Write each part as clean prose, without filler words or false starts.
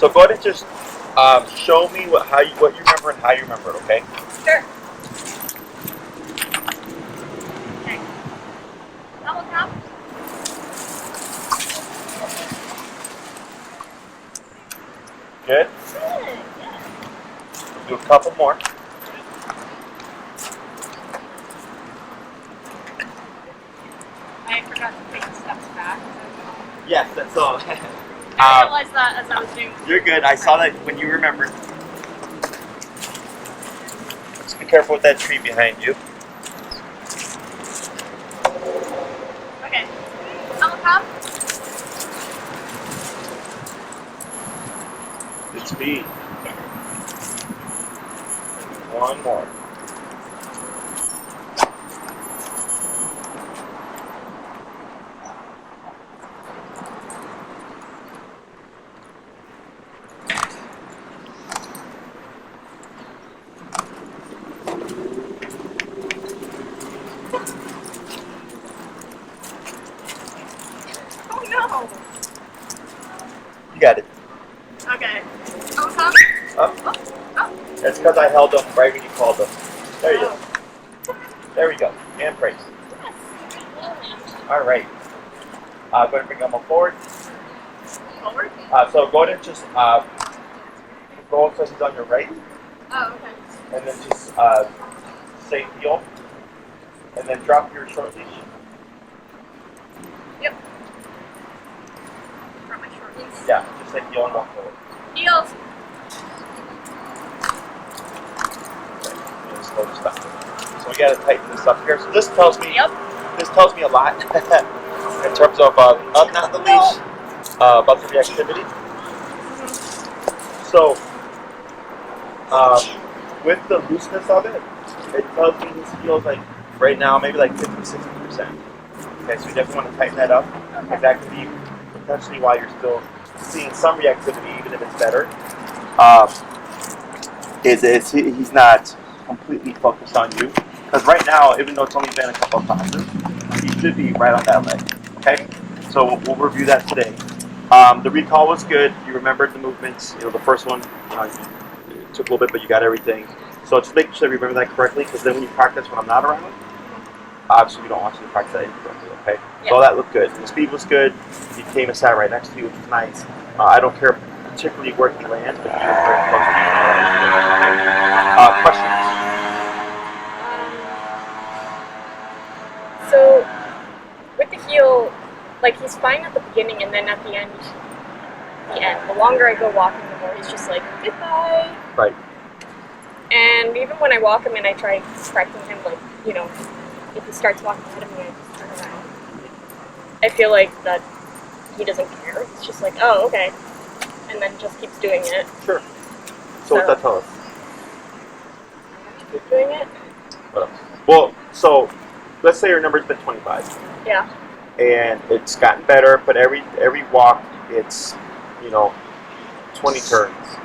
So go ahead and just show me what you remember and how you remember it, okay? Sure. Okay. Double tap. Good? Good. Yeah. Do a couple more. I forgot to take the steps back. Yes, that's all. I realized that as I was doing. You're good. I saw that when you remembered. Just be careful with that tree behind you. Okay. Double tap. Good speed. One more. Oh no. You got it. Okay. Double tap. Up. Oh. Oh. That's because I held them right when you called them. There you go. Oh. There we go. And praise. Yes. All right. Go ahead and bring them forward. Forward. So go ahead and just roll so he's on your right, Oh, okay. and then just say heel, and then drop your short leash. Yep. Drop my short leash. Yeah, just say heel and walk forward. Heels. Okay. Slow this down. So we got to tighten this up here. So this tells me. Yep. This tells me a lot in terms of not the leash, about the reactivity. So with the looseness of it, it tells me this feels like right now maybe like 50-60%. Okay, so you definitely want to tighten that up because that could be potentially why you're still seeing some reactivity, even if it's better. He's not completely focused on you. Because right now, even though it's only been a couple of classes, he should be right on that leg. Okay? So we'll review that today. The recall was good. You remembered the movements. The first one it took a little bit, but you got everything. So just make sure you remember that correctly, because then when you practice when I'm not around, obviously we don't want you to practice that incorrectly. Okay? Yeah. So all that looked good. The speed was good. He came and sat right next to you, which was nice. I don't care particularly where he lands, but he was very close to you. Okay? Questions? So, with the heel, like he's fine at the beginning, and then at the end, the longer I go walking, the more he's just like, goodbye. Right. And even when I walk him and I try correcting him, like, if he starts walking ahead of me, I just turn around. I feel like that he doesn't care. It's just like, oh, okay. And then just keeps doing it. Sure. So what's that tell us? Keep doing it? What else? Well, so let's say your number's been 25. Yeah. And it's gotten better, but every walk it's 20 turns,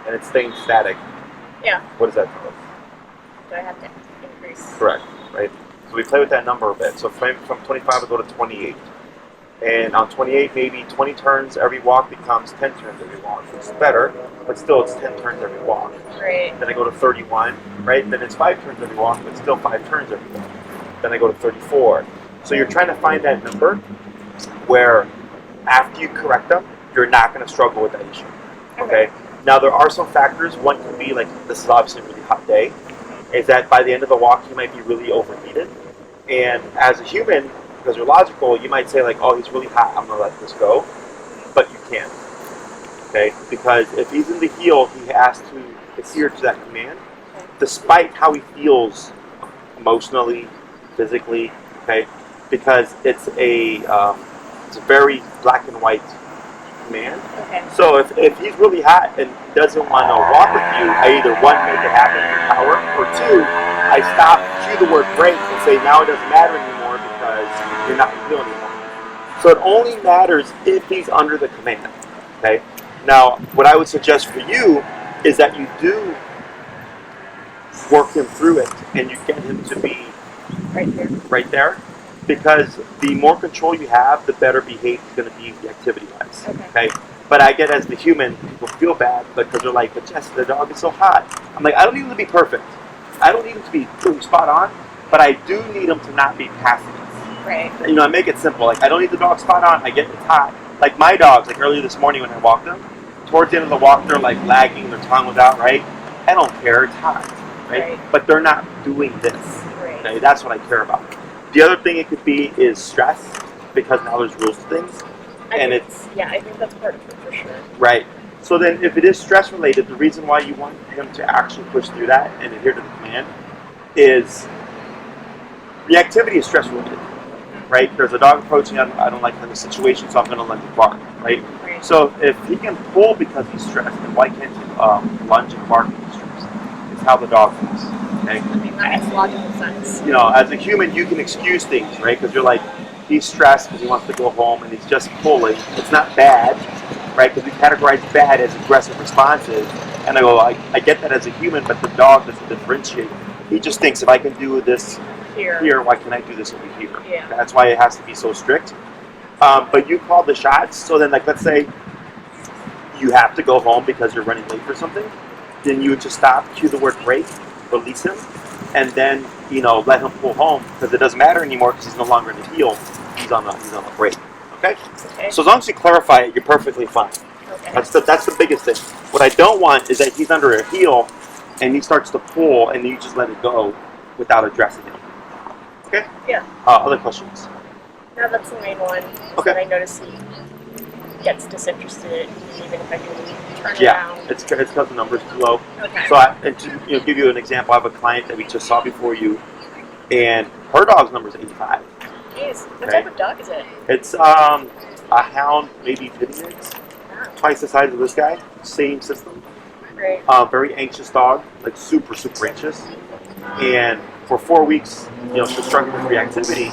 and it's staying static. Yeah. What does that tell us? Do I have to increase? Correct. Right. So we play with that number a bit. So from 25 we go to 28, and on 28 maybe 20 turns every walk becomes 10 turns every walk. Which is better, but still it's 10 turns every walk. Right. Then I go to 31, right? Then it's 5 turns every walk, but still 5 turns every walk. Then I go to 34. So you're trying to find that number where after you correct them, you're not going to struggle with that issue. Okay? Now there are some factors. One could be like, this is obviously a really hot day, is that by the end of the walk you might be really overheated. And as a human, because you're logical, you might say like, oh, he's really hot, I'm going to let this go. But you can't. Okay? Because if he's in the heel, he has to adhere to that command, despite how he feels emotionally, physically, okay? Because it's a very black and white command. Okay. So if he's really hot and doesn't want to walk with you, I either one, make it happen through power, or two, I stop, cue the word break, and say now it doesn't matter anymore because you're not in the heel anymore. So it only matters if he's under the command. Okay. Now, what I would suggest for you is that you do work him through it, and you get him to be right there, because the more control you have, the better behaved he's going to be activity-wise. Okay. But I get as the human, people feel bad because they're like, but Jess, the dog is so hot. I'm like, I don't need him to be perfect. I don't need him to be spot on, but I do need him to not be passive. Right. You know, I make it simple. Like, I don't need the dog spot on. I get it's hot. Like my dogs, like earlier this morning when I walked them, towards the end of the walk, they're like lagging, their tongue was out, right? I don't care, it's hot, right? But they're not doing this. Right. Okay? That's what I care about. The other thing it could be is stress, because now there's rules to things. I think that's part of it for sure. Right. So then if it is stress related, the reason why you want him to actually push through that and adhere to the command is reactivity is stress related. Right? There's a dog approaching, I don't like the situation, so I'm going to let him bark. Right? So if he can pull because he's stressed, then why can't he lunge and bark when he's stressed? It's how the dog feels. Okay? I mean, that makes logical sense. You know, as a human, you can excuse things, right? Because you're like, he's stressed because he wants to go home and he's just pulling. It's not bad, right? Because we categorize bad as aggressive responses. And I go, I get that as a human, but the dog doesn't differentiate. He just thinks, if I can do this here, why can't I do this over here? Yeah. That's why it has to be so strict. But you call the shots, so then, like, let's say you have to go home because you're running late for something, then you would just stop, cue the word break, release him, and then, you know, let him pull home, because it doesn't matter anymore because he's no longer in the heel, he's on the break. Okay? So as long as you clarify it, you're perfectly fine. Okay. That's the biggest thing. What I don't want is that he's under a heel and he starts to pull and you just let it go without addressing him. Okay? Yeah. Other questions? No, that's the main one. Okay. That I notice he gets disinterested even if I do turn Yeah, around. it's because the number's too low. Okay. So to give you an example, I have a client that we just saw before you, and her dog's number is 85. Jeez, what type of dog is it? It's a hound, maybe pitty mix, twice the size of this guy. Same system. Right. Very anxious dog, like super anxious. And for 4 weeks, you know, she was struggling with reactivity,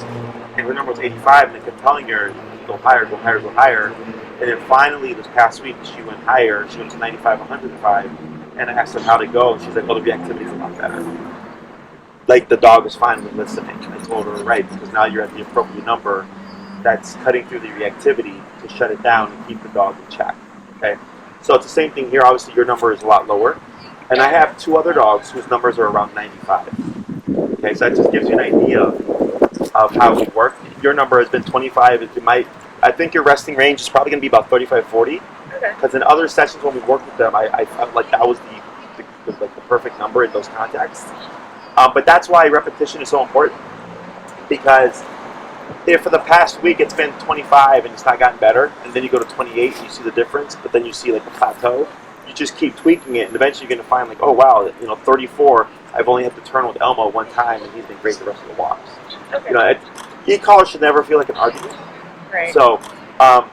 and her number was 85, and they kept telling her, go higher, go higher, go higher. And then finally, this past week, she went higher. She went to 95, 105, and I asked her how to go, and she's like, well, the reactivity is a lot better. Like, the dog is finally listening. And I told her, right, because now you're at the appropriate number that's cutting through the reactivity to shut it down and keep the dog in check. Okay? So it's the same thing here. Obviously, your number is a lot lower. And I have 2 other dogs whose numbers are around 95. Okay, so that just gives you an idea of how we work. Your number has been 25. I think your resting range is probably going to be about 35, 40. Okay. Because in other sessions when we worked with them, I felt like that was the perfect number in those contexts. But that's why repetition is so important. Because if for the past week it's been 25 and it's not gotten better, and then you go to 28 and you see the difference, but then you see like a plateau, you just keep tweaking it, and eventually you're going to find like, oh wow, 34, I've only had to turn with Elmo one time, and he's been great the rest of the walks. Okay. E-collar should never feel like an argument. Right. So, I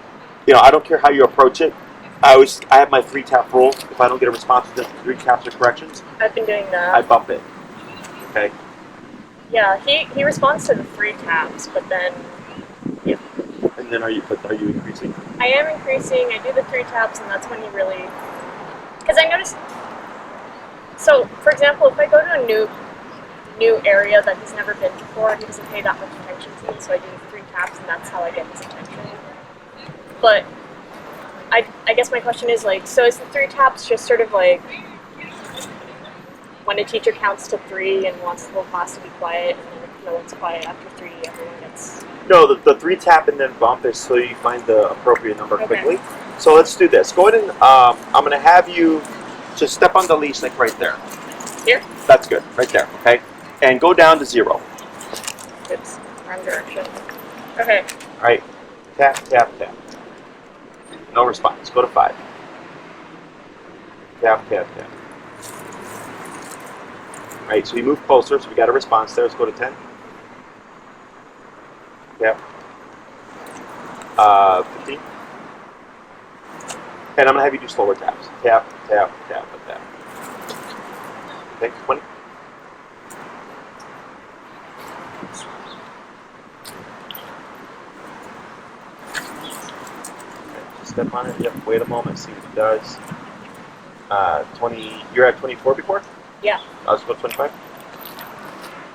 don't care how you approach it. I have my 3-tap rule. If I don't get a response within 3 taps or corrections, I've been doing that. I bump it. Okay. Yeah, he responds to the 3 taps, but then, yeah. And then are you increasing? I am increasing. I do the 3 taps, and that's when he really, because I noticed. So, for example, if I go to a new area that he's never been before, he doesn't pay that much attention to me. So I do the 3 taps, and that's how I get his attention. But I guess my question is like, so is the 3 taps just sort of like when a teacher counts to 3 and wants the whole class to be quiet, and then if no one's quiet after 3, everyone gets... No, the 3 tap and then bump is so you find the appropriate number quickly. So let's do this. Go ahead and I'm going to have you just step on the leash like right there. Here? That's good, right there, okay? And go down to 0. It's wrong direction. Okay. All right, tap, tap, tap. No response. Go to 5. Tap, tap, tap. All right, so we move closer, so we got a response there. Let's go to 10. Tap. 15. And I'm going to have you do slower taps. Tap, tap, tap, and tap. Okay, 20. Step on it. Yep. Wait a moment. See what it does. 20. You're at 24 before? Yeah. Let's go 25.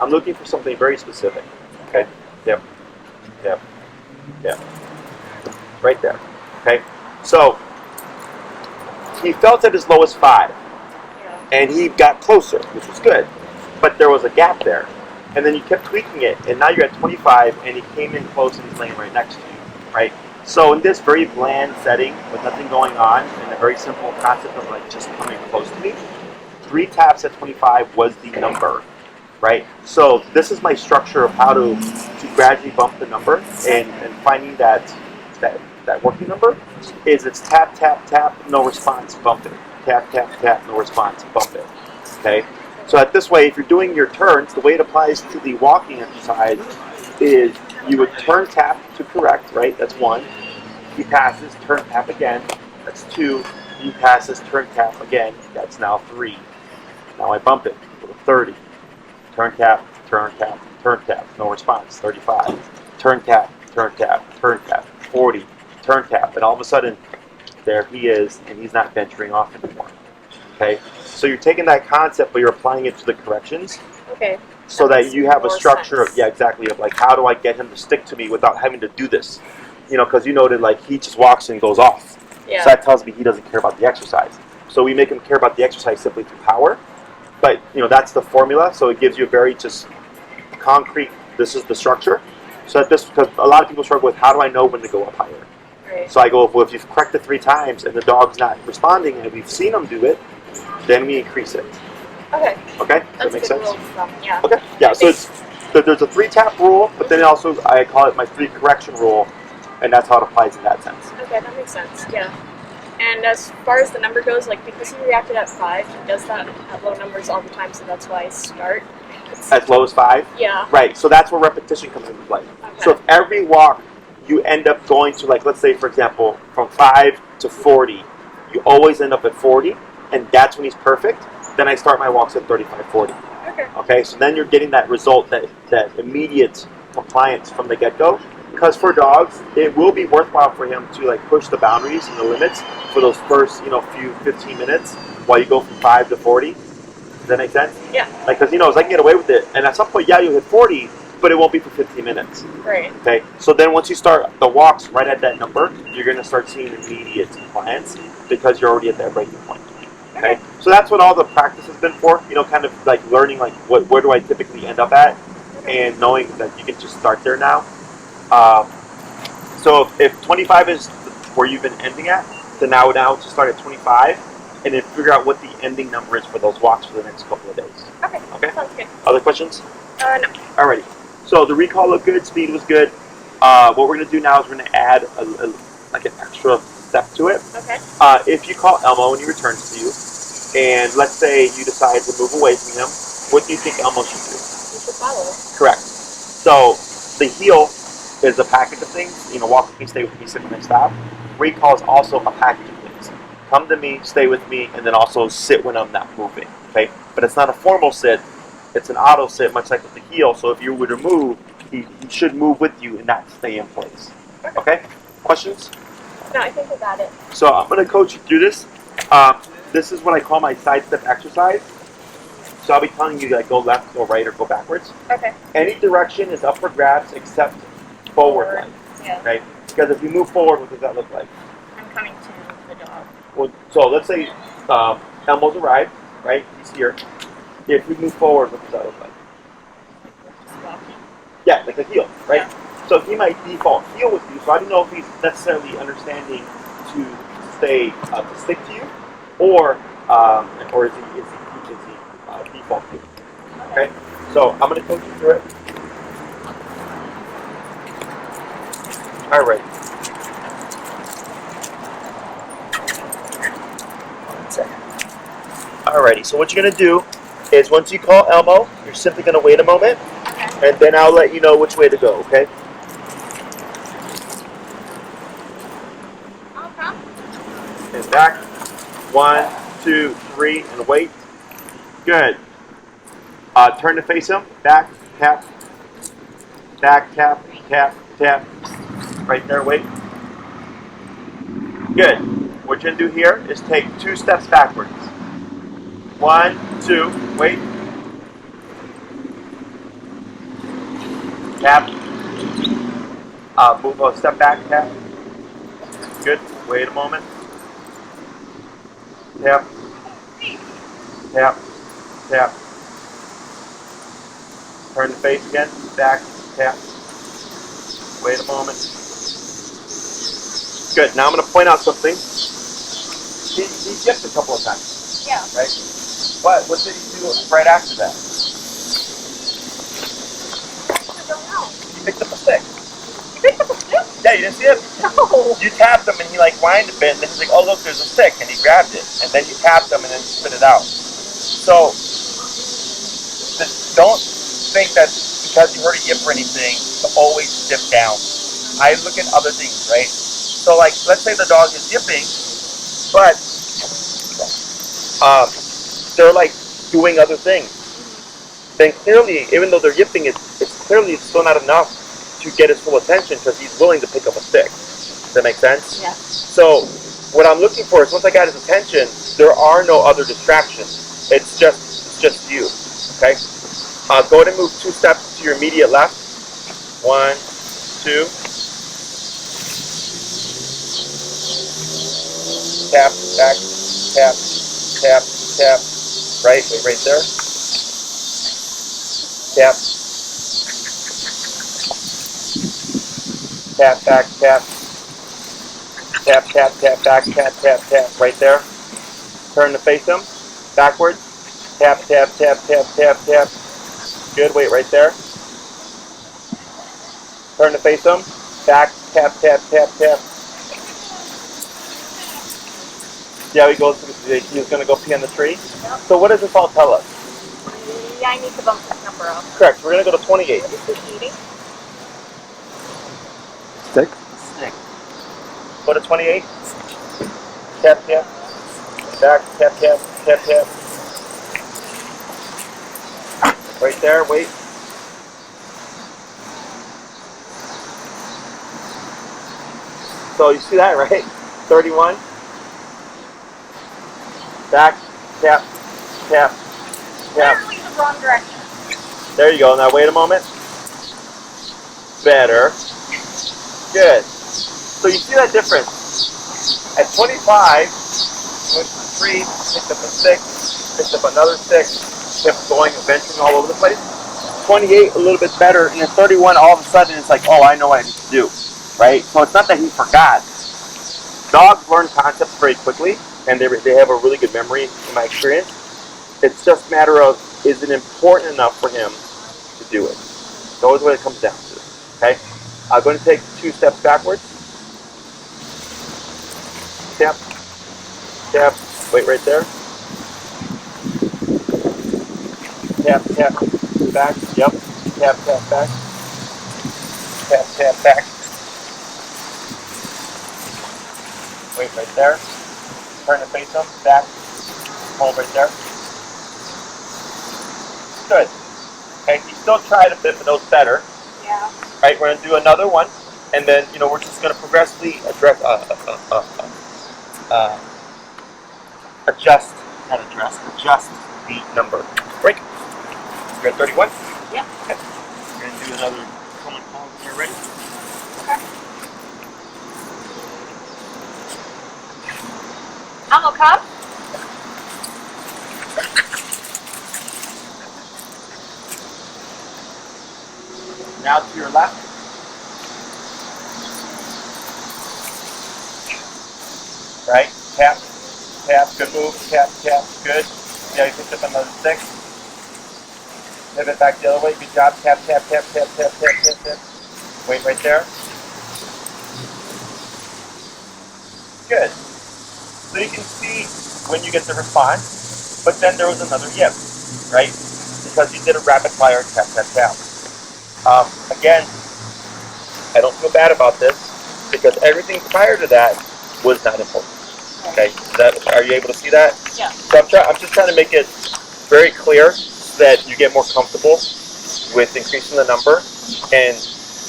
I'm looking for something very specific. Okay. Yep. Yep. Yep. Right there. Okay. So he felt at his lowest 5, Yeah. and he got closer, which was good. But there was a gap there. And then you kept tweaking it, and now you're at 25, and he came in close, and he's laying right next to you, right? So in this very bland setting, with nothing going on, and a very simple concept of like just coming close to me, 3 taps at 25 was the number, right? So this is my structure of how to gradually bump the number, and finding that working number is it's tap, tap, tap, no response, bump it. Tap, tap, tap, no response, bump it. Okay? So that this way, if you're doing your turns, the way it applies to the walking exercise is you would turn tap to correct, right? That's 1. He passes, turn tap again. That's 2. He passes, turn tap again. That's now 3. Now I bump it. Go to 30. Turn tap, turn tap, turn tap. No response. 35. Turn tap, turn tap, turn tap. 40. Turn tap. And all of a sudden, there he is, and he's not venturing off anymore. Okay? So you're taking that concept, but you're applying it to the corrections. Okay. So that you have a structure sense. of, exactly, of like, how do I get him to stick to me without having to do this? You know, because you noted, like, he just walks and goes off. Yeah. So that tells me he doesn't care about the exercise. So we make him care about the exercise simply through power. But, you know, that's the formula. So it gives you a very just concrete, this is the structure. So that this, because a lot of people struggle with, how do I know when to go up higher? Right. So I go, well, if you've corrected 3 times and the dog's not responding and we've seen him do it, then we increase it. Okay. Okay? Does That's that make a good sense? rule of thumb. Yeah. Okay. Yeah, so there's a 3 tap rule, but then also I call it my 3 correction rule, and that's how it applies in that sense. Okay, that makes sense. Yeah. And as far as the number goes, like because he reacted at 5, he does that at low numbers all the time, so that's why I start. As low as 5? Yeah. Right, so that's where repetition comes into play. Okay. So if every walk you end up going to, like, let's say, for example, from 5 to 40, you always end up at 40, and that's when he's perfect, then I start my walks at 35, 40. Okay. Okay, so then you're getting that result, that immediate compliance from the get-go. Because for dogs, it will be worthwhile for him to like push the boundaries and the limits for those first, few 15 minutes while you go from 5 to 40. Does that make sense? Yeah. Like, because I can get away with it, and at some point, yeah, you'll hit 40, but it won't be for 15 minutes. Right. Okay. So then once you start the walks right at that number, you're going to start seeing immediate compliance because you're already at that breaking point. Okay. So that's what all the practice has been for. Kind of like learning like where do I typically end up at, and knowing that you can just start there now. So if 25 is where you've been ending at, then now to start at 25, and then figure out what the ending number is for those walks for the next couple of days. Okay. Okay. Sounds good. Other questions? No. Alrighty. So the recall looked good, speed was good. What we're going to do now is we're going to add like an extra step to it. Okay. If you call Elmo and he returns to you, and let's say you decide to move away from him, what do you think Elmo should do? You should follow. Correct. So the heel is a package of things. Walk with me, stay with me, sit when I stop. Recall is also a package of things. Come to me, stay with me, and then also sit when I'm not moving. Okay? But it's not a formal sit. It's an auto sit, much like with the heel. So if you were to move, he should move with you and not stay in place. Okay? Questions? No, I think I got it. So I'm going to coach you through this. This is what I call my sidestep exercise. So I'll be telling you to go left, go right, or go backwards. Okay. Any direction is up for grabs except forward leg. Yeah. Okay? Because if you move forward, what does that look like? I'm coming to the dog. Well, so let's say Elmo's arrived, right? He's here. If we move forward, what does that look like? Just walking. Yeah, like a heel, right? Yeah. So he might default heel with you. So I don't know if he's necessarily understanding to stay to stick to you, or is he default to you? Okay. So I'm going to coach you through it. All right. One second. Alrighty, so what you're going to do is once you call Elmo, you're simply going to wait a moment, and then I'll let you know which way to go, okay? And back. 1, 2, 3, and wait. Good. Turn to face him. Back, tap. Back, tap, tap, tap. Right there, wait. Good. What you're going to do here is take 2 steps backwards. 1, 2, wait. Tap. Move a step back, tap. Good. Wait a moment. tap, tap, tap. Turn the face again, back, tap. Wait a moment. Good. Now I'm going to point out something. He yipped a couple of times. Yeah. Right? What did he do right after that? I don't know. He picked up a stick. You picked up a stick? Yeah, you didn't see it? No. You tapped him and he like whined a bit and then he's like, oh look, there's a stick, and he grabbed it. And then you tapped him and then spit it out. So don't think that because you heard a yip or anything to always dip down. I look at other things, right? So like, let's say the dog is yipping, but they're like doing other things. Then clearly, even though they're yipping, it's clearly still not enough to get his full attention because he's willing to pick up a stick. Does that make sense? Yeah. So what I'm looking for is once I got his attention, there are no other distractions. It's just you. Okay? Go ahead and move 2 steps to your immediate left. 1, 2. Tap, back, tap, tap, tap. Right, wait right there. Tap. Tap, back, tap. Tap, tap, tap, back, tap, tap, tap. Right there. Turn to face him. Backwards. Tap, tap, tap, tap, tap, tap. Good, wait right there. Turn to face him. Back, tap, tap, tap, tap. See how he goes, he's going to go pee on the tree? Yep. So what does this all tell us? Yeah, I need to bump this number up. Correct, we're going to go to 28. What is he eating? Stick. Stick. Go to 28. Tap, tap. Back, tap, tap, tap, tap. Right there, wait. So you see that, right? 31. Back, tap, tap, tap. Literally the wrong direction. There you go. Now wait a moment. Better. Good. So you see that difference. At 25, went to the tree, picked up a stick, picked up another stick, kept going, venturing all over the place. 28, a little bit better, and at 31, all of a sudden, it's like, oh, I know what I need to do, right? So it's not that he forgot. Dogs learn concepts very quickly, and they have a really good memory, in my experience. It's just a matter of, is it important enough for him to do it? It's always what it comes down to, okay? I'm going to take 2 steps backwards. Tap, tap, wait right there. Tap, tap, back, yep. Tap, tap, back. Tap, tap, back. Wait right there. Turn to face him, back. Hold right there. Good. Okay, you still tried a bit, but those better. Yeah. Right, we're going to do another one, and then, we're just going to progressively adjust the number. Break. You're at 31? Yeah. Okay. We're going to do another common call when you're ready. Okay. Elmo, come. Now to your left. Right, tap, tap, good move, tap, tap, good. Yeah, you picked up another stick. Pivot back the other way, good job. Tap, tap, tap, tap, tap, tap, tap, tap. Wait right there. Good. So you can see when you get the response, but then there was another yip, right? Because you did a rapid fire tap, tap, tap. Again, I don't feel bad about this because everything prior to that was not important. Okay, are you able to see that? Yeah. So I'm just trying to make it very clear so that you get more comfortable with increasing the number and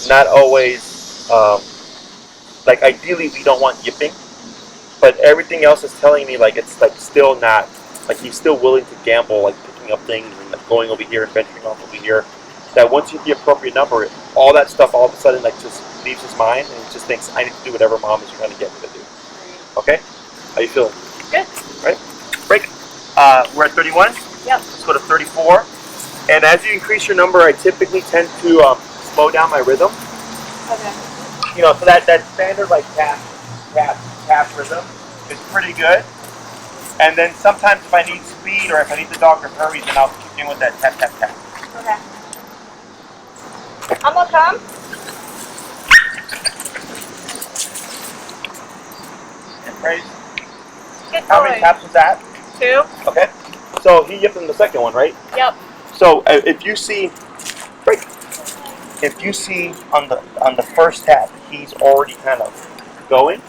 not always, like ideally we don't want yipping, but everything else is telling me like it's like still not, like he's still willing to gamble, like picking up things and like going over here and venturing off over here. That once you hit the appropriate number, all that stuff all of a sudden like just leaves his mind and he just thinks I need to do whatever mom is trying to get me to do. Okay? How you feeling? Good. Right? We're at 31. Yep. Let's go to 34. And as you increase your number, I typically tend to slow down my rhythm. Okay. You know, so that standard like tap, tap, tap rhythm is pretty good. And then sometimes if I need speed or if I need the dog to hurry, then I'll kick in with that tap, tap, tap. Okay. Elmo, come. And praise. Good How many boy. taps was that? 2. Okay. So he yipped in the second one, right? Yep. So if you see, right, if you see on the first tap, he's already kind of going.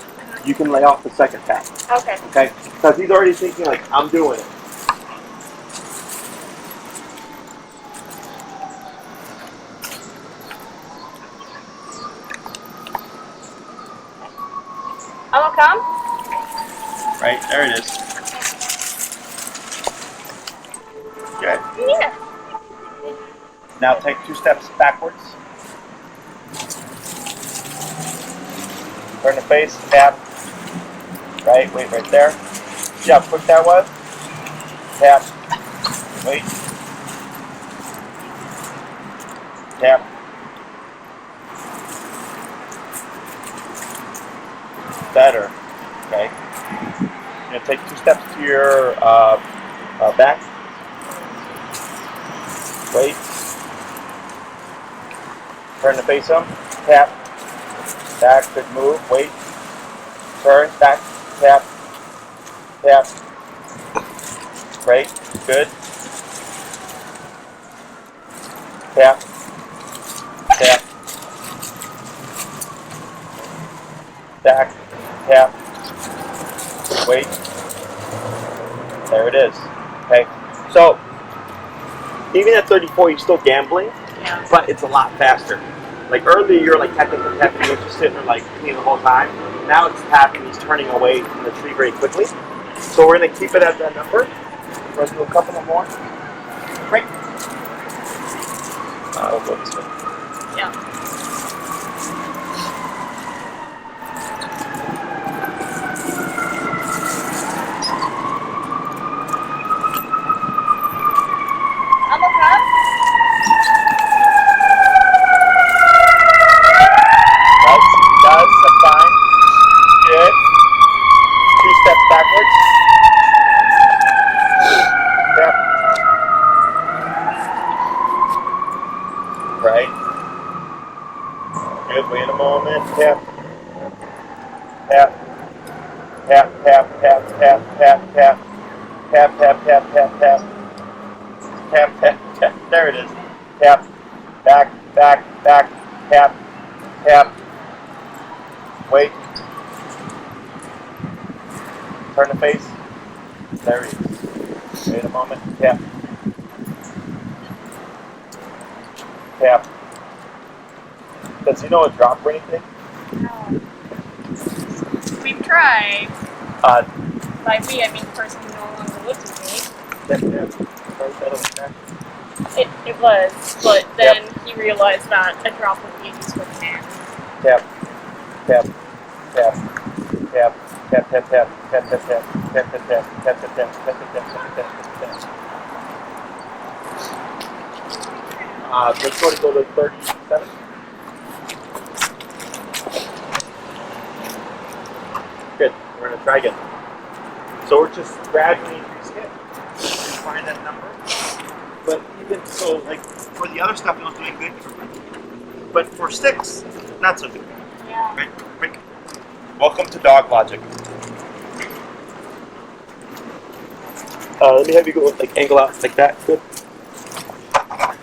You can lay off the second tap. Okay. Okay. Because he's already thinking like, I'm doing it. Elmo, come. Right, there it is. Good. Yeah. Now take 2 steps backwards. Turn the face, tap. Right, wait right there. See how quick that was? Tap. Wait. Tap. Better. Okay. You're gonna take 2 steps to your back. Wait. Turn the face up. Tap. Back. Good move. Wait. Turn. Back. Tap. Tap. Right. Good. Tap. Tap. Back. Tap. Wait. There it is. Okay. So even at 34, you're still gambling, Yeah. but it's a lot faster. Like earlier, you're like tapping, you're just sitting there like clean the whole time. Now it's tapping, he's turning away from the tree very quickly. So we're gonna keep it at that number. We're gonna do a couple of more. Great. We'll go this way. Yeah. Elmo, come. Right, he does, that's fine. Good. 2 steps backwards. Tap. Right. Good, wait a moment. Tap. Tap. Tap, tap, tap, tap, tap, tap. Tap, tap, tap, tap, tap. Tap, tap, tap. There it is. Tap. Back, back, back. Tap. Tap. Wait. Turn the face. There he is. Wait a moment. Tap. Tap. Does he know a drop or anything? No. We've tried. By we, I mean the person who no longer lives with me. It was, but then he realized that a drop would be a useful command. Tap. Tap. Tap. Tap. Tap, tap, tap. Tap, tap, tap. Tap, tap, tap. Tap, tap, tap. Tap, tap, tap. Tap, tap, tap. Let's go to 37. Good. We're going to try again. So we're just gradually increasing it. Find that number. But even so, like for the other stuff, it was doing good. But for 6, not so good. Yeah. Right? Right. Welcome to dog logic. Let me have you go like angle out like that. Good.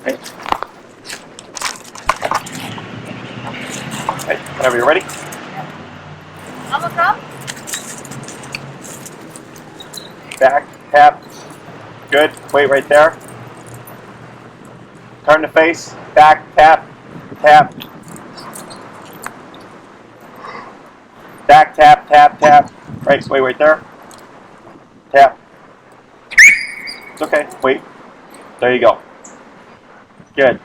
Right. Right. Whenever you're ready. Elmo, come. Back, tap. Good. Wait right there. Turn the face. Back, tap, tap. Back, tap, tap, tap. Right. Wait right there. Tap. It's okay. Wait. There you go. Good.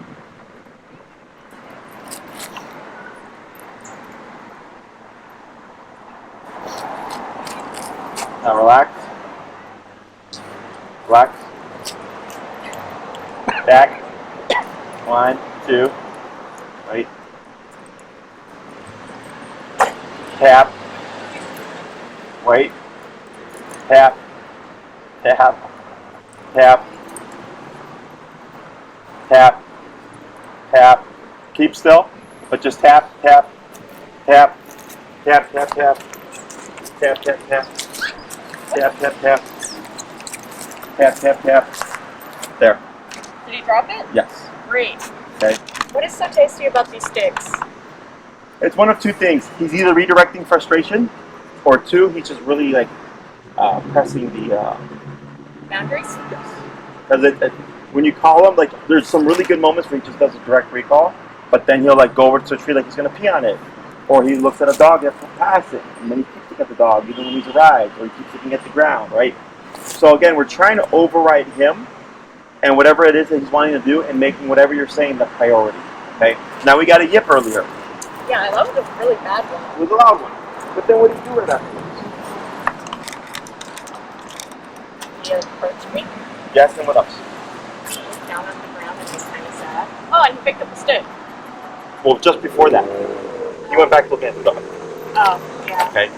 Now relax. Back. 1, 2. Right. Tap. Wait. Tap. Tap. Tap. Tap. Tap. Keep still, but just tap, tap, tap, tap, tap, tap, tap, tap, tap, tap, tap, tap, tap, tap, tap. There. Did he drop it? Yes. Great. Okay. What is so tasty about these sticks? It's one of two things. He's either redirecting frustration, or two, he's just really like pressing the Boundaries? because when you call him, like there's some really good moments where he just does a direct recall, but then he'll like go over to a tree like he's gonna pee on it, or he looks at a dog and pass it, and then he keeps looking at the dog even when he's arrived, or he keeps looking at the ground, right? So again, we're trying to override him and whatever it is that he's wanting to do, and making whatever you're saying the priority. Okay. Now we got a yip earlier. Yeah, that was a really bad one. It was a loud one. But then what do you do with that? He approached me. Yes, and what else? He was down on the ground and he was kind of sad. Oh, and he picked up a stick. Well, just before that, he went back looking at the dog. Oh, yeah. Okay.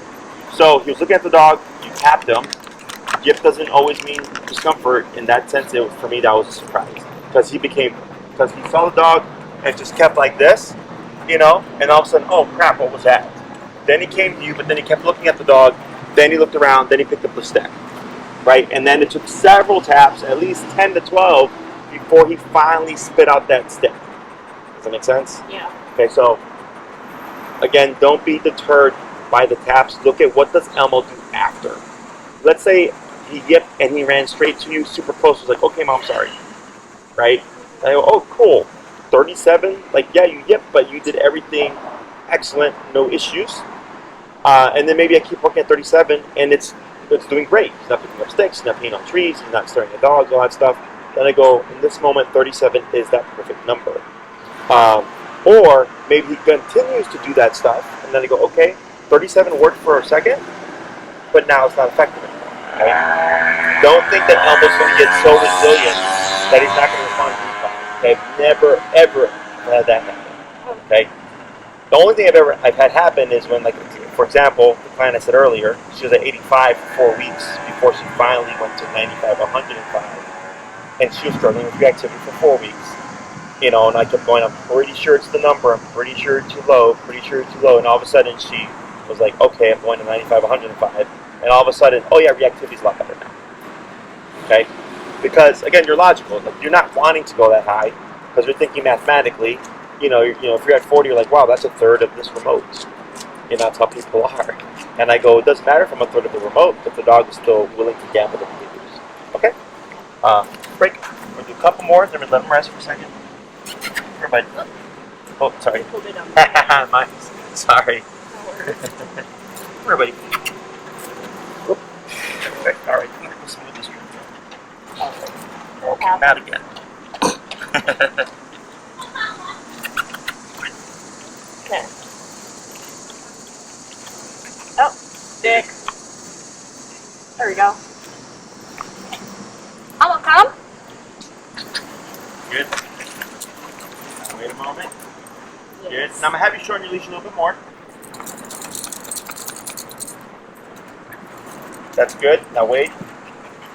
So he was looking at the dog. You tapped him. Yip doesn't always mean discomfort. In that sense, for me, that was a surprise because he saw the dog and just kept like this, and all of a sudden, oh crap, what was that? Then he came to you, but then he kept looking at the dog. Then he looked around. Then he picked up the stick, right? And then it took several taps, at least 10 to 12, before he finally spit out that stick. Does that make sense? Yeah. Okay, so again, don't be deterred by the taps. Look at what does Elmo do after. Let's say he yipped and he ran straight to you, super close. Was like, okay, Mom, sorry, right? And I go, oh, cool, 37. Like, yeah, you yipped, but you did everything excellent, no issues. And then maybe I keep working at 37, and it's doing great. He's not picking up sticks, he's not peeing on trees, he's not staring at dogs, all that stuff. Then I go, in this moment, 37 is that perfect number. Or maybe he continues to do that stuff, and then I go, okay, 37 worked for a second, but now it's not effective anymore. Okay? Don't think that Elmo's going to get so resilient that he's not going to respond to recall. Okay? Never, ever let that happen. Okay? The only thing I've had happen is when, like, for example, the client I said earlier, she was at 85 for 4 weeks before she finally went to 95, 105, and she was struggling with reactivity for 4 weeks. And I kept going, I'm pretty sure it's the number, I'm pretty sure it's too low, and all of a sudden she was like, okay, I'm going to 95, 105, and all of a sudden, oh yeah, reactivity's a lot better now. Okay? Because, again, you're logical. Like, you're not wanting to go that high, because you're thinking mathematically, if you're at 40, you're like, wow, that's a third of this remote. That's how people are. And I go, it doesn't matter if I'm a third of the remote, but the dog is still willing to gamble the behaviors. Okay? Break. We're going to do a couple more, then we're let them rest for a second. Everybody. Oh, sorry. Hold it up. Mine. Sorry. Everybody. Oop. Okay, all right. Let's smooth this one. Okay, not again. Okay. Oh, stick. There we go. Elmo, come. Good. Now wait a moment. Good. Now I'm gonna have you shorten your leash a little bit more. That's good. Now wait.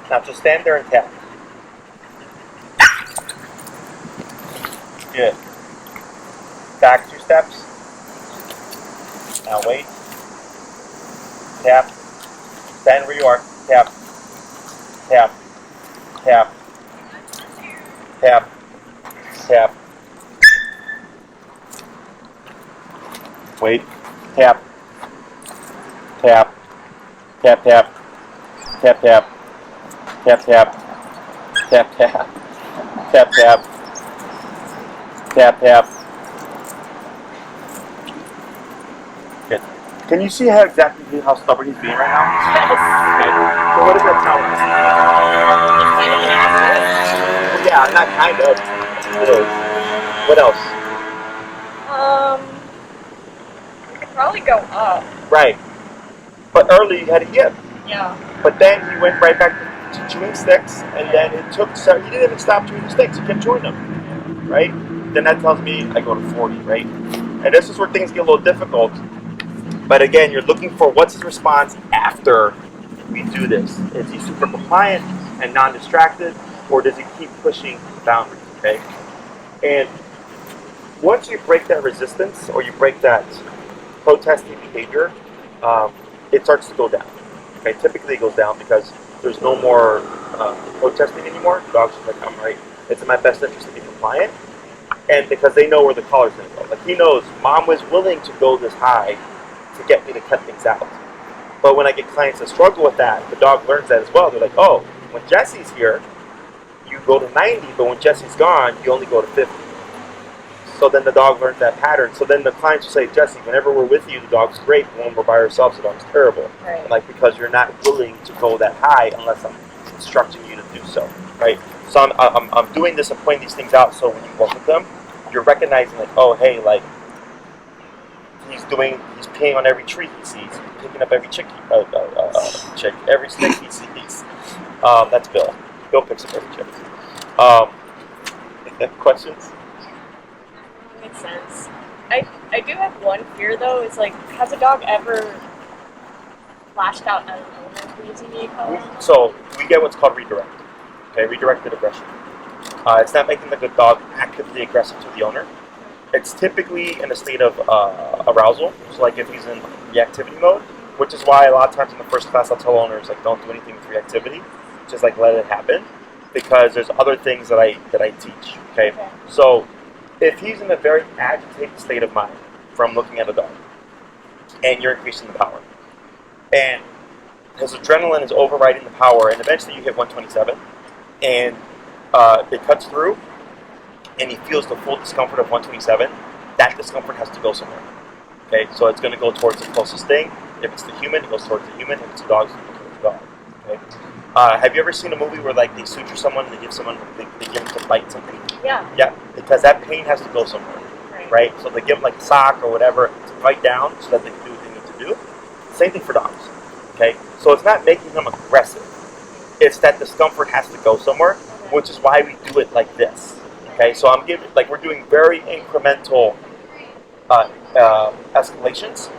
Now just stand there and tap. Good. Back 2 steps. Now wait. Tap. Stand where you are. Tap. Tap. Tap. Tap. Tap. Wait. Tap. Tap. Tap, tap. Tap, tap. Tap, tap. Tap, tap. Tap, tap. Tap, tap. Good. Can you see how stubborn he's being right now? Yes. So what does that tell us? Yeah, not kind of. It is. What else? We could probably go up. Right. But earlier you had a yip. Yeah. But then he went right back to to chewing sticks, and then it took, so he didn't even stop chewing the sticks, he kept chewing them, right? Then that tells me I go to 40, right? And this is where things get a little difficult. But again, you're looking for what's his response after we do this. Is he super compliant and non-distracted, or does he keep pushing the boundaries, okay? And once you break that resistance, or you break that protesting behavior, it starts to go down. Okay, typically it goes down because there's no more protesting anymore. The dog's just like, I'm right. It's in my best interest to be compliant, and because they know where the collar's going to go. Like he knows, mom was willing to go this high to get me to cut things out. But when I get clients that struggle with that, the dog learns that as well. They're like, oh, when Jesse's here, you go to 90, but when Jesse's gone, you only go to 50. So then the dog learns that pattern. So then the clients will say, Jesse, whenever we're with you, the dog's great. When we're by ourselves, the dog's terrible. Right. Like, because you're not willing to go that high unless I'm instructing you to do so, right? So I'm doing this and pointing these things out so when you work with them, you're recognizing like, oh, hey, like, he's peeing on every tree he sees, picking up every every stick he sees. That's Bill. Bill picks up every chick. Questions? Makes sense. I do have one fear though. Is like, has a dog ever lashed out at an owner for using the collar? So we get what's called redirect. Okay, redirected aggression. It's not making the good dog actively aggressive to the owner. It's typically in a state of arousal. So like if he's in reactivity mode, which is why a lot of times in the first class I'll tell owners like don't do anything with reactivity, just like let it happen, because there's other things that I teach. Okay, so if he's in a very agitated state of mind from looking at a dog, and you're increasing the power, and his adrenaline is overriding the power, and eventually you hit 127, and it cuts through, and he feels the full discomfort of 127, that discomfort has to go somewhere. Okay, so it's going to go towards the closest thing. If it's the human, it goes towards the human. If it's the dog, it goes towards the dog. Okay. Have you ever seen a movie where like they suture someone and they give them to bite something? Yeah. Yeah, because that pain has to go somewhere, right? So they give them like a sock or whatever to bite down so that they can do what they need to do. Same thing for dogs. Okay, so it's not making them aggressive. It's that discomfort has to go somewhere, which is why we do it like this. Okay, so I'm giving we're doing very incremental escalations.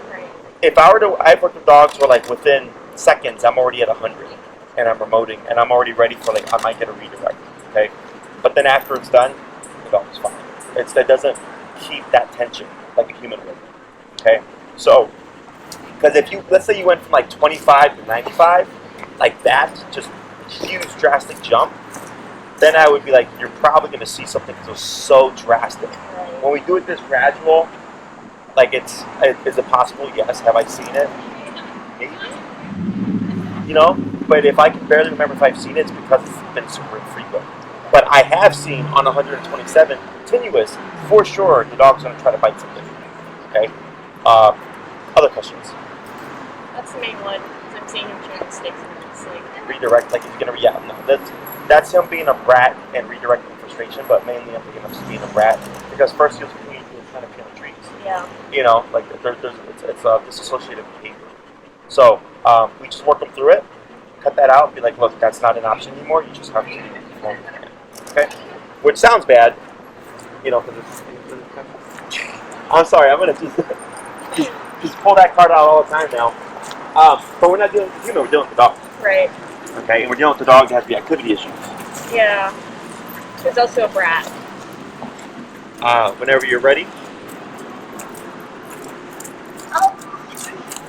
If I were to, I've worked with dogs where like within seconds I'm already at 100 and I'm remoting and I'm already ready for like I might get a redirect. Okay, but then after it's done, the dog's fine. It doesn't keep that tension like a human would. Okay, so because if you let's say you went from like 25 to 95, like that just huge drastic jump, then I would be like you're probably going to see something because it was so drastic. When we do it this gradual. Like is it possible? Yes. Have I seen it? Maybe. You know, but if I can barely remember if I've seen it, it's because it's been super infrequent. But I have seen on 127 continuous, for sure, the dog's going to try to bite something. Okay. Other questions? That's the main one. I'm seeing him chewing sticks and it's like redirect, like he's going to react. No, that's him being a brat and redirecting frustration, but mainly I'm thinking of just being a brat because first he was trying to pee on the trees. Yeah. You know, like it's a disassociative behavior. So we just work them through it, cut that out, and be like, look, that's not an option anymore. You just have to perform it again. Okay? Which sounds bad, you know, because it's I'm sorry, I'm gonna just pull that card out all the time now. But we're not dealing with the human, we're dealing with the dog. Right. Okay, and we're dealing with the dog that has reactivity issues. Yeah. There's also a brat. Whenever you're ready.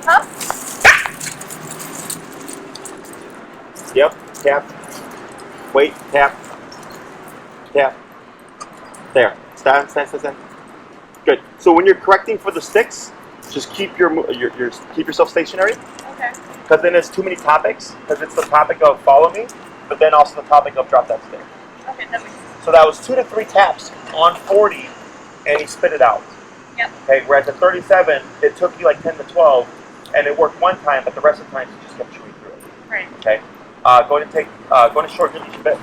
Huh? Yep, tap. Wait, tap. Tap. There. Stand. Good. So when you're correcting for the sticks, just keep keep yourself stationary. Okay. Because then there's too many topics. Because it's the topic of follow me, but then also the topic of drop that stick. Okay, that makes sense. So that was 2 to 3 taps on 40, and he spit it out. Yep. Okay. Whereas at 37, it took you like 10 to 12. And it worked one time, but the rest of the time you just kept chewing through it. Right. Okay. Going to shorten your leash a bit.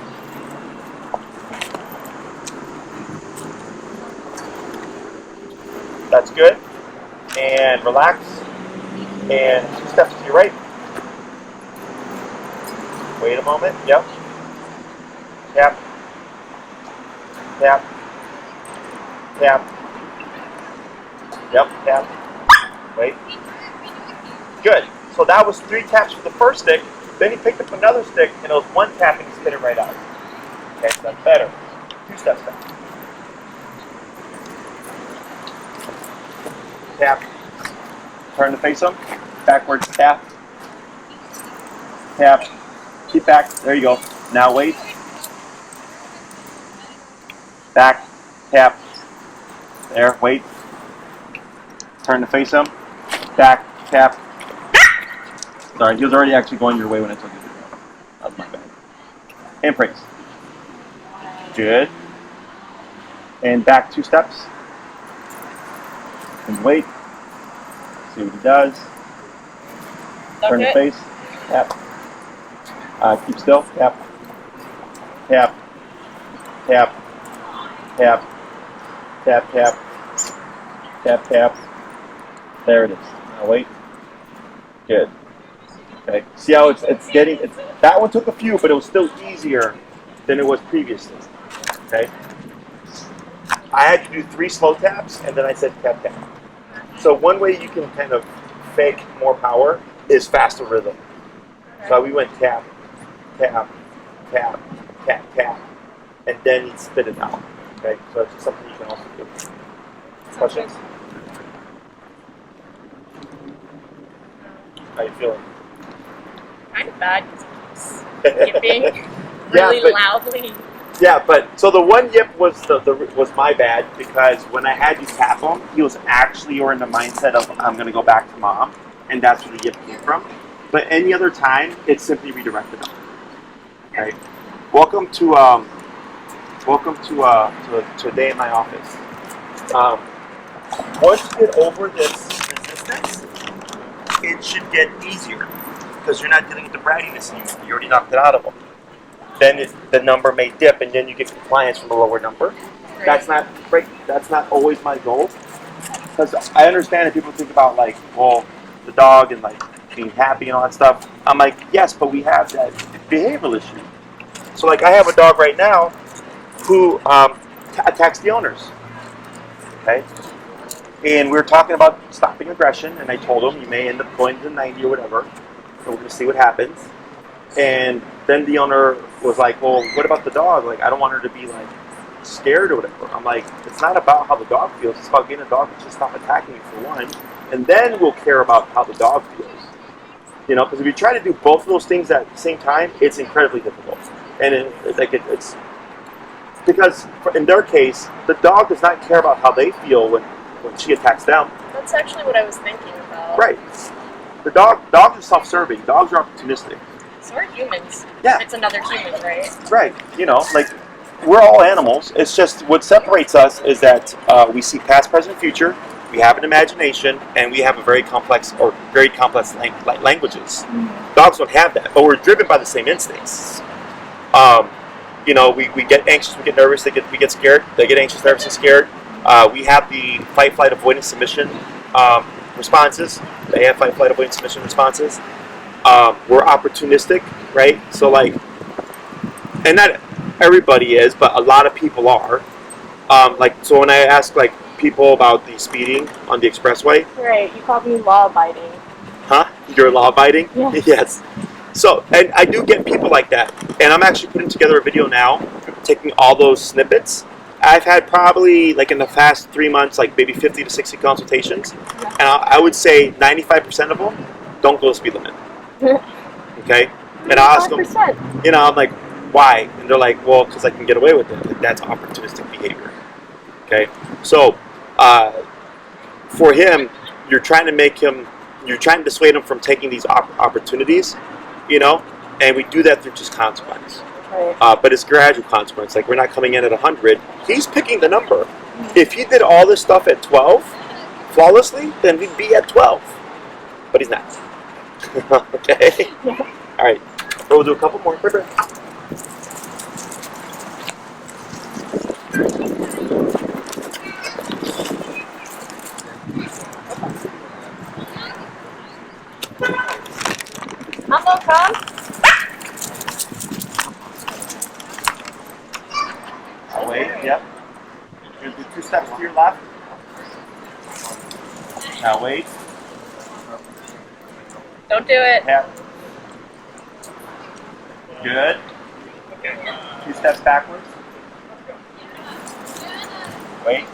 That's good. And relax. And 2 steps to your right. Wait a moment. Yep. Tap. Tap. Tap. Yep. Tap. Wait. Good. So that was 3 taps for the first stick. Then he picked up another stick, and it was 1 tap, and he spit it right out. Okay, so that's better. 2 steps back. Tap. Turn to face him. Backwards tap. Tap. Keep back. There you go. Now wait. Back. Tap. There. Wait. Turn to face him. Back. Tap. Sorry, he was already actually going your way when I took the video. That was my bad. And praise. Good. And back 2 steps. And wait. See what he does. Turn the face. Tap. Keep still. Tap. Tap. Tap. Tap. Tap. Tap. Tap. Tap. There it is. Now wait. Good. Okay. See how it's getting. That one took a few, but it was still easier than it was previously. Okay. I had to do 3 slow taps, and then I said tap tap. So one way you can kind of fake more power is faster rhythm. Okay. So we went tap, tap, tap, tap, tap, and then you spit it out. Okay. So it's just something you can also do. Questions? How you feeling? Kind of bad because he keeps yipping really loudly. Yeah, but so the one yip was was my bad because when I had you tap him, he was actually in the mindset of I'm going to go back to mom, and that's where the yip came from. But any other time, it's simply redirected him. Okay. Welcome to a day in my office. Once you get over this resistance, it should get easier because you're not dealing with the brattiness anymore. You already knocked it out of them. Then the number may dip, and then you get compliance from a lower number. Right. That's not great. That's not always my goal. Because I understand that people think about like, well, the dog and like being happy and all that stuff. I'm like, yes, but we have that behavioral issue. So like, I have a dog right now who attacks the owners. Okay, and we were talking about stopping aggression, and I told him you may end up going to the 90 or whatever. So we're gonna see what happens. And then the owner was like, well, what about the dog? Like, I don't want her to be, like, scared or whatever. I'm like, it's not about how the dog feels. It's about getting a dog to just stop attacking you for one. And then we'll care about how the dog feels. You know, because if you try to do both of those things at the same time, it's incredibly difficult. And it's because in their case, the dog does not care about how they feel when she attacks them. That's actually what I was thinking about. Right. Dogs are self-serving. Dogs are opportunistic. So are humans. Yeah. It's another human, right? Right. You know, like, we're all animals. It's just what separates us is that we see past, present, future. We have an imagination, and we have a very complex languages. Mm-hmm. Dogs don't have that, but we're driven by the same instincts. You know, we get anxious, we get nervous, we get scared. They get anxious, nervous, and scared. We have the fight, flight, avoidance, submission responses. They have fight, flight, avoidance, submission responses. We're opportunistic, right? So like, and not everybody is, but a lot of people are. Like, so when I ask like people about the speeding on the expressway, right? You called me law-abiding. Huh? You're law-abiding? Yes. Yes. So, and I do get people like that, and I'm actually putting together a video now, taking all those snippets. I've had probably like in the past 3 months, like maybe 50 to 60 consultations, and I would say 95% of them don't go the speed limit. Okay, and I ask them, you know, I'm like, why? And they're like, well, because I can get away with it. Like, that's opportunistic behavior. Okay, so for him, you're trying to dissuade him from taking these opportunities, you know, and we do that through just consequence. Right. But it's gradual consequence. Like, we're not coming in at 100. He's picking the number. If he did all this stuff at 12 flawlessly, then we'd be at 12. But he's not. Okay. Yeah. All right. So we'll do a couple more. Elmo, come. Now wait. Don't do it. Tap. Good. 2 steps backwards. Wait.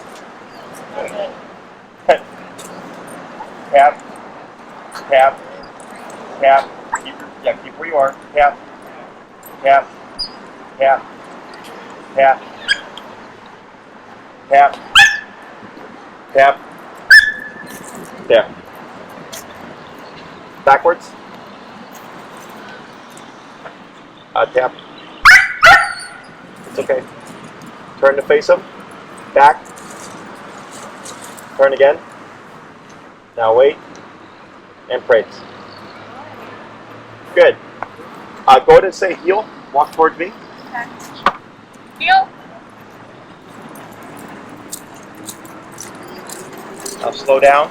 Tap. Tap. Tap. Keep where you are. Tap. Tap. Tap. Tap. Tap. Tap. There. Backwards. Tap. It's okay. Turn to face him. Back. Turn again. Now wait. And praise. Good. Go ahead and say heel. Walk towards me. Okay. Heel. Now slow down.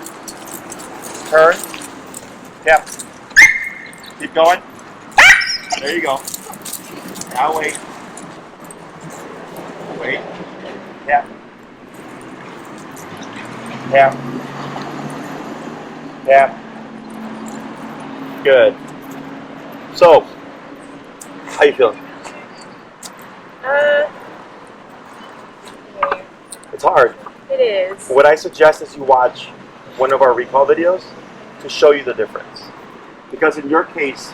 Turn. Tap. Keep going. There you go. Now wait. Wait. Tap. Tap. Tap. Good. So, how you feeling? It's hard. It is. What I suggest is you watch one of our recall videos to show you the difference. Because in your case,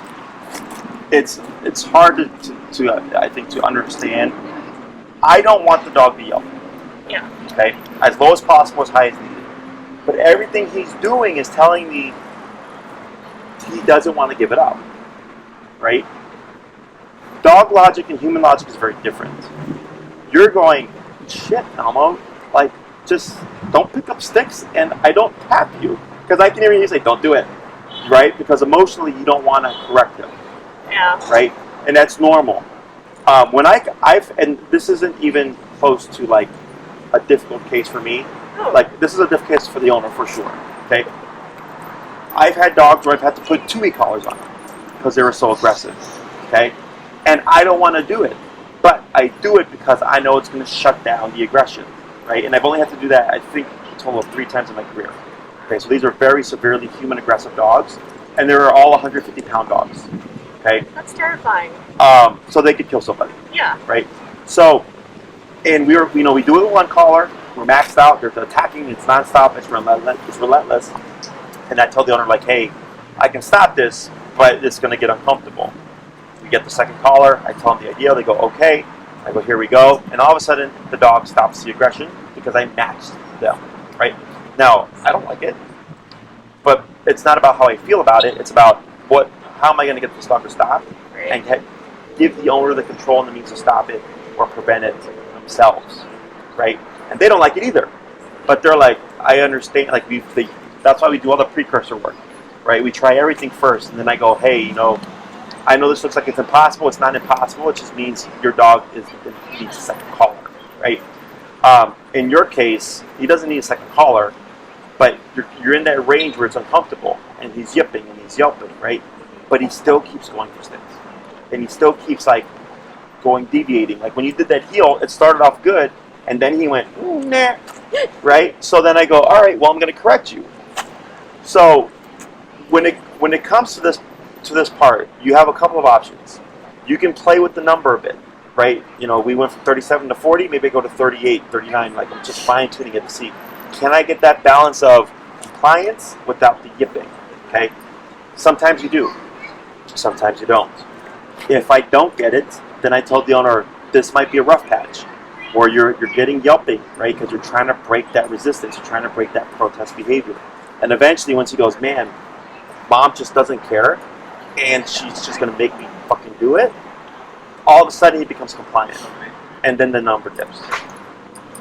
it's hard to I think to understand. I don't want the dog to yelp. Yeah. Okay? As low as possible, as high as needed. But everything he's doing is telling me he doesn't want to give it up. Right? Dog logic and human logic is very different. You're going, shit, Elmo, like, just don't pick up sticks and I don't tap you. Because I can hear you say, don't do it. Right? Because emotionally you don't want to correct him. Yeah. Right? And that's normal. When and this isn't even close to like a difficult case for me. Oh. Like, this is a difficult case for the owner for sure. Okay? I've had dogs where I've had to put 2 e-collars on them because they were so aggressive. Okay? And I don't want to do it. But I do it because I know it's going to shut down the aggression. Right? And I've only had to do that, I think, a total of 3 times in my career. Okay? So these are very severely human aggressive dogs. And they're all 150-pound dogs. Okay? That's terrifying. So they could kill somebody. Yeah. Right? So, and we do it with 1 collar. We're maxed out. They're attacking. It's nonstop. It's relentless. And I tell the owner, like, hey, I can stop this, but it's going to get uncomfortable. We get the 2nd collar. I tell them the idea. They go, okay. I go, here we go. And all of a sudden, the dog stops the aggression because I matched them. Right? Now, I don't like it. But it's not about how I feel about it. It's about how am I going to get this dog to stop? Right. And give the owner the control and the means to stop it or prevent it themselves. Right? And they don't like it either. But they're like, I understand. Like, that's why we do all the precursor work. Right? We try everything first. And then I go, hey, I know this looks like it's impossible. It's not impossible. It just means your dog needs a 2nd collar. Right? In your case, he doesn't need a 2nd collar. But you're in that range where it's uncomfortable. And he's yipping and he's yelping. Right? But he still keeps going for sticks. And he still keeps, like, deviating. Like, when you did that heel, it started off good. And then he went, nah, right? So then I go, all right, well, I'm going to correct you. So when it comes to this part, you have a couple of options. You can play with the number a bit, right? We went from 37 to 40, maybe I go to 38, 39. Like, I'm just fine-tuning it to see, can I get that balance of compliance without the yipping, okay? Sometimes you do. Sometimes you don't. If I don't get it, then I told the owner, this might be a rough patch. Or you're getting yelping, right? Because you're trying to break that resistance. You're trying to break that protest behavior. And eventually, once he goes, man, mom just doesn't care, and she's just going to make me fucking do it, all of a sudden he becomes compliant. And then the number dips.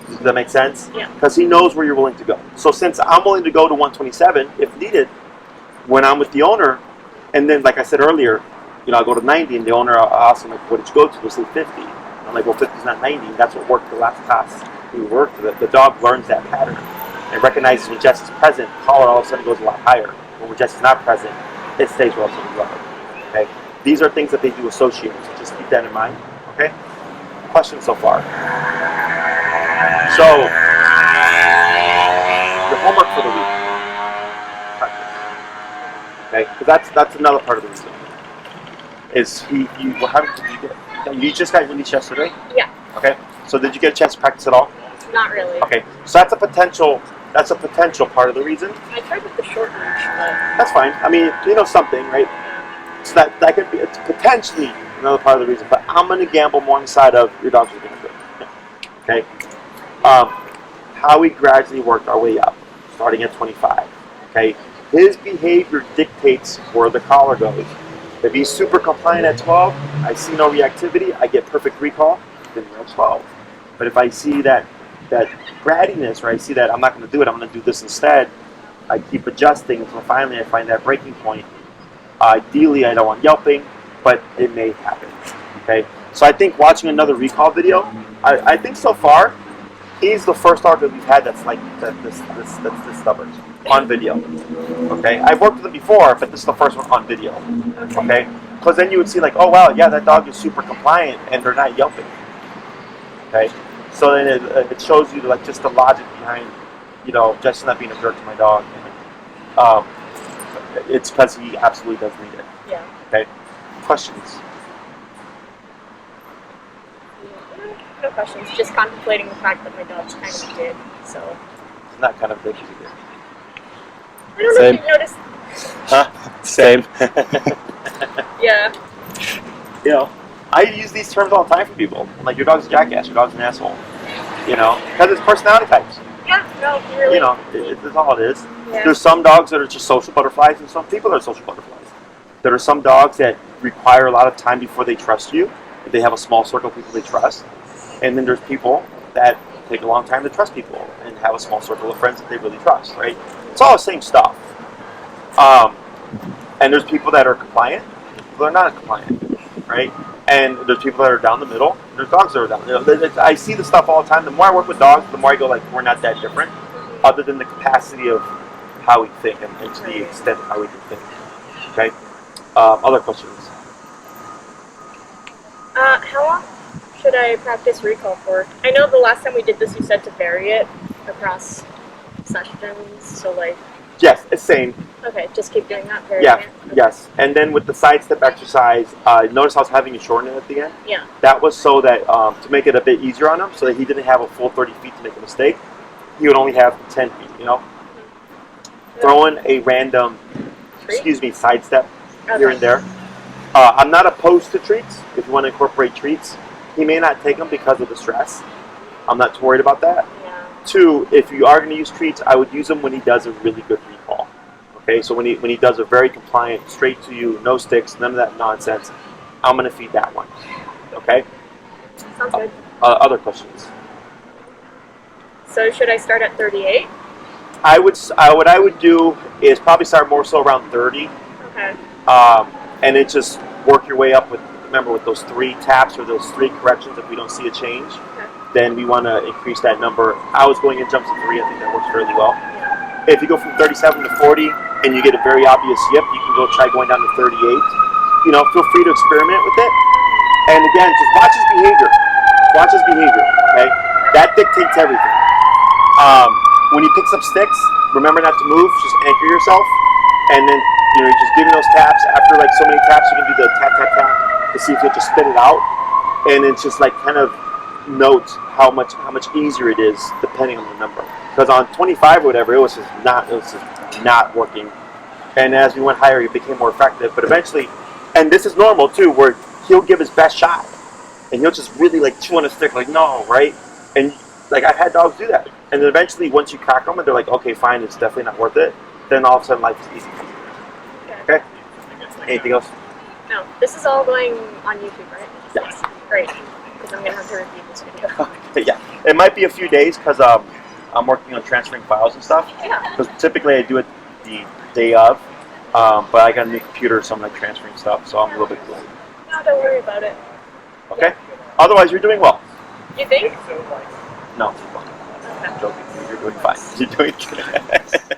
Does that make sense? Yeah. Because he knows where you're willing to go. So since I'm willing to go to 127, if needed, when I'm with the owner, and then, like I said earlier, I'll go to 90, and the owner, I'll ask him, like, what did you go to? They'll say 50. I'm like, well, 50 is not 90. That's what worked the last class we worked. The dog learns that pattern and recognizes when Jess is present, collar all of a sudden goes a lot higher. But when Jess is not present, it stays relatively low. Okay? These are things that they do associate, so just keep that in mind. Okay? Questions so far? So, your homework for the week. Okay, because that's another part of the reason. Is well, how did you get? You just got released yesterday. Yeah. Okay, so did you get a chance to practice at all? Not really. Okay, so that's a potential. That's a potential part of the reason. I tried with the short leash, but That's fine. I mean, you know something, right? So that could be, it's potentially another part of the reason. But I'm going to gamble more on the side of your dogs are doing good. Okay. How we gradually worked our way up, starting at 25. Okay. His behavior dictates where the collar goes. If he's super compliant at 12, I see no reactivity, I get perfect recall, then we're at 12. But if I see that brattiness, or I see that I'm not going to do it, I'm going to do this instead, I keep adjusting until finally I find that breaking point. Ideally, I don't want yelping, but it may happen. Okay, so I think watching another recall video, I think so far, he's the first dog that we've had that's like that's this stubborn on video. Okay, I've worked with him before, but this is the first one on video. Okay, because then you would see like, oh wow, yeah, that dog is super compliant and they're not yelping. Okay, so then it shows you like just the logic behind, you know, just not being a jerk to my dog. And, it's because he absolutely does need it. yeah. Okay, questions? No questions. Just contemplating the fact that my dog's kind of did. So It's not kind of big as it is. I don't know Same. if you noticed. Huh? Same. Yeah. You know, I use these terms all the time for people. I'm like, your dog's a jackass, your dog's an asshole. You know, because it's personality types. Yeah. No, really. You know, it's all it is. Yeah. There's some dogs that are just social butterflies, and some people that are social butterflies. There are some dogs that require a lot of time before they trust you. They have a small circle of people they trust. And then there's people that take a long time to trust people and have a small circle of friends that they really trust, right? It's all the same stuff. And there's people that are compliant, people that are not compliant, right? And there's people that are down the middle. There's dogs that are down. You know, I see the stuff all the time. The more I work with dogs, the more I go like, we're not that different, other than the capacity of how we think and to the extent of how we can think. Okay. Other questions? How long should I practice recall for? I know the last time we did this, you said to vary it across sessions. So like, Yes, it's same. okay, just keep doing that. Varying Yeah, it. Okay. yes. And then with the sidestep exercise, notice I was having you shorten it at the end. Yeah. That was so that to make it a bit easier on him, so that he didn't have a full 30 feet to make a mistake. He would only have 10 feet. You know, throwing a random, sidestep here and there. I'm not opposed to treats. If you want to incorporate treats, he may not take them because of the stress. I'm not too worried about that. Yeah. 2, if you are going to use treats, I would use them when he does a really good recall. Okay, so when he does a very compliant, straight to you, no sticks, none of that nonsense, I'm going to feed that one. Okay. Sounds good. Other questions? So should I start at 38? What I would do is probably start more so around 30. Okay. And it just work your way up with those 3 taps or those 3 corrections. If we don't see a change, then we want to increase that number. I was going in jumps of 3. I think that works fairly well. Yeah. If you go from 37 to 40 and you get a very obvious yip, you can go try going down to 38. You know, feel free to experiment with it. And again, just watch his behavior. Watch his behavior. Okay, that dictates everything. When he picks up sticks, remember not to move. Just anchor yourself, and then you're just giving those taps. After like so many taps, you can do the tap tap tap to see if you'll just spit it out. And it's just like kind of note how much easier it is depending on the number. Because on 25 or whatever, it was just not working. And as we went higher, it became more effective. But eventually, and this is normal too, where he'll give his best shot, and he'll just really like chew on a stick, like no, right? And like I've had dogs do that. And then eventually, once you crack them, and they're like, okay, fine, it's definitely not worth it. Then all of a sudden, life is easy. Okay. Anything else? No, this is all going on YouTube, right? Yes. Great, because I'm gonna have to review this video. Yeah, it might be a few days because I'm working on transferring files and stuff. Yeah. Because typically I do it the day of, but I got a new computer, so I'm like transferring stuff, so I'm a little bit delayed. No, don't worry about it. Okay. Otherwise, you're doing well. You think? No, Okay. I'm joking. You're doing fine. You're doing good.